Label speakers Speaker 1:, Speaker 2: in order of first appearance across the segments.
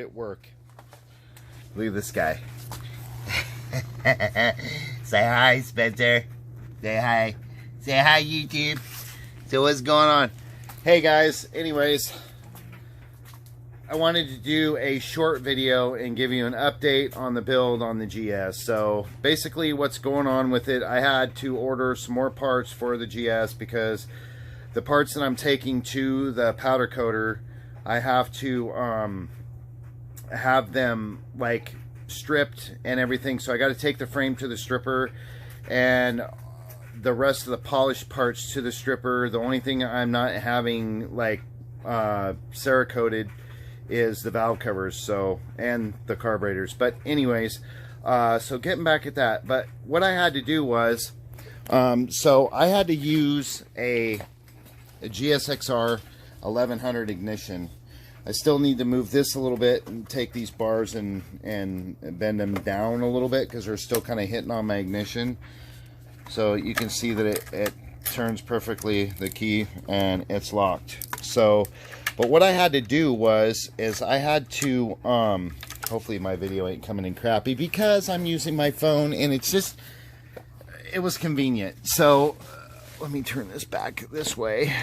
Speaker 1: it work. Look at this guy. Say hi, Spencer. Say hi. Say hi, YouTube. So what's going on? Hey guys, anyways, I wanted to do a short video and give you an update on the build on the GS. So basically what's going on with it, I had to order some more parts for the GS because the parts that I'm taking to the powder coater, I have to have them like stripped and everything. So I got to take the frame to the stripper and the rest of the polished parts to the stripper. The only thing I'm not having like Cerakoted is the valve covers, so, and the carburetors. But anyways, so getting back at that, but what I had to do was so I had to use a GSXR 1100 ignition. I still need to move this a little bit and take these bars and bend them down a little bit because they're still kind of hitting on my ignition. So you can see that it turns perfectly, the key, and it's locked. So, but what I had to do is I had to, hopefully my video ain't coming in crappy because I'm using my phone and it's just, it was convenient. So let me turn this back this way.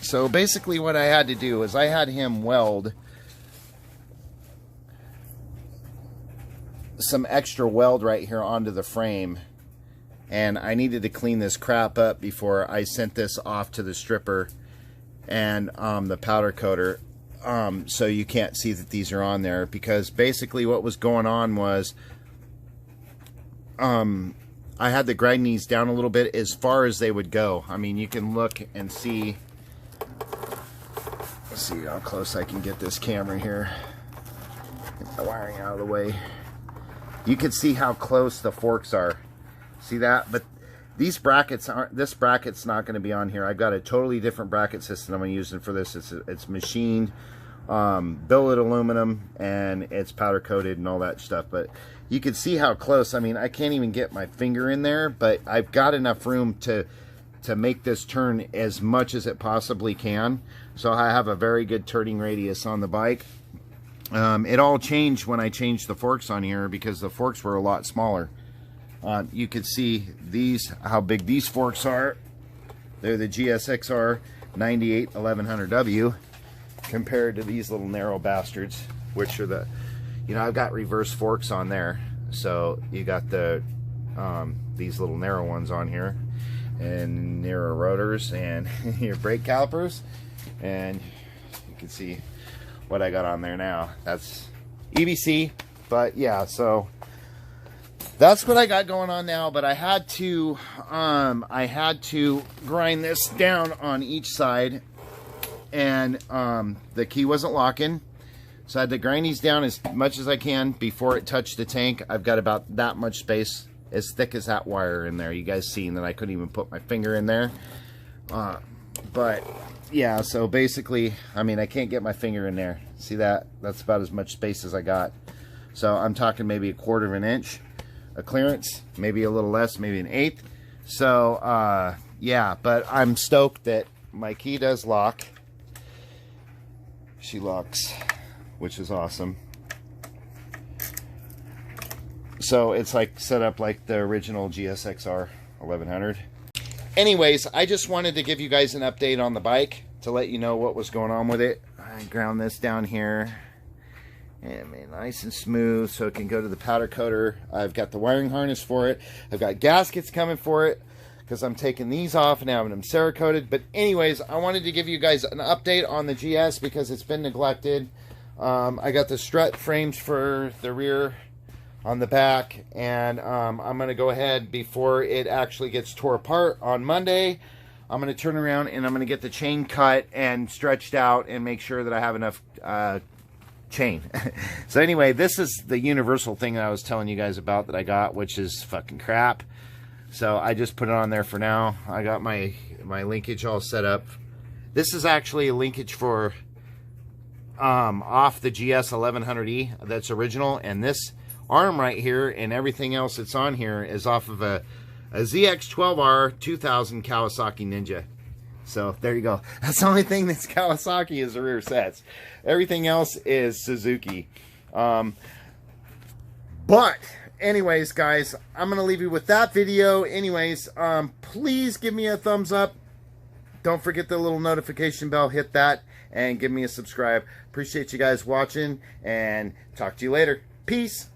Speaker 1: So basically what I had to do is I had him weld some extra weld right here onto the frame, and I needed to clean this crap up before I sent this off to the stripper and the powder coater, so you can't see that these are on there, because basically what was going on was I had to grind these down a little bit as far as they would go. I mean, you can look and see. Let's see how close I can get this camera here. Get the wiring out of the way. You can see how close the forks are. See that? But these brackets aren't, this bracket's not going to be on here. I've got a totally different bracket system I'm using for this. It's machined, billet aluminum, and it's powder coated and all that stuff. But you can see how close. I mean, I can't even get my finger in there, but I've got enough room to make this turn as much as it possibly can. So I have a very good turning radius on the bike. It all changed when I changed the forks on here because the forks were a lot smaller. You can see these, how big these forks are. They're the GSXR 981100W compared to these little narrow bastards, which are the, you know, I've got reverse forks on there. So you got the these little narrow ones on here, and narrow rotors, and your brake calipers, and you can see what I got on there now. That's EBC, but yeah, so that's what I got going on now. But I had to grind this down on each side, and the key wasn't locking, so I had to grind these down as much as I can before it touched the tank. I've got about that much space, as thick as that wire in there. You guys seen that I couldn't even put my finger in there. But yeah, so basically, I mean, I can't get my finger in there. See that? That's about as much space as I got. So I'm talking maybe 1/4 of an inch of clearance, maybe a little less, maybe an 1/8. So yeah, but I'm stoked that my key does lock. She locks, which is awesome. So it's like set up like the original GSXR 1100. Anyways, I just wanted to give you guys an update on the bike to let you know what was going on with it. I ground this down here and made it nice and smooth so it can go to the powder coater. I've got the wiring harness for it. I've got gaskets coming for it because I'm taking these off and having them Cerakoted. But anyways, I wanted to give you guys an update on the GS because it's been neglected. I got the strut frames for the rear on the back, and I'm going to go ahead before it actually gets tore apart on Monday. I'm going to turn around and I'm going to get the chain cut and stretched out and make sure that I have enough chain. So anyway, this is the universal thing that I was telling you guys about that I got, which is fucking crap. So I just put it on there for now. I got my linkage all set up. This is actually a linkage for off the GS1100E that's original, and this arm right here and everything else that's on here is off of a ZX12R 2000 Kawasaki Ninja. So there you go. That's the only thing that's Kawasaki is the rear sets. Everything else is Suzuki. But anyways, guys, I'm going to leave you with that video. Anyways, please give me a thumbs up. Don't forget the little notification bell. Hit that and give me a subscribe. Appreciate you guys watching, and talk to you later. Peace.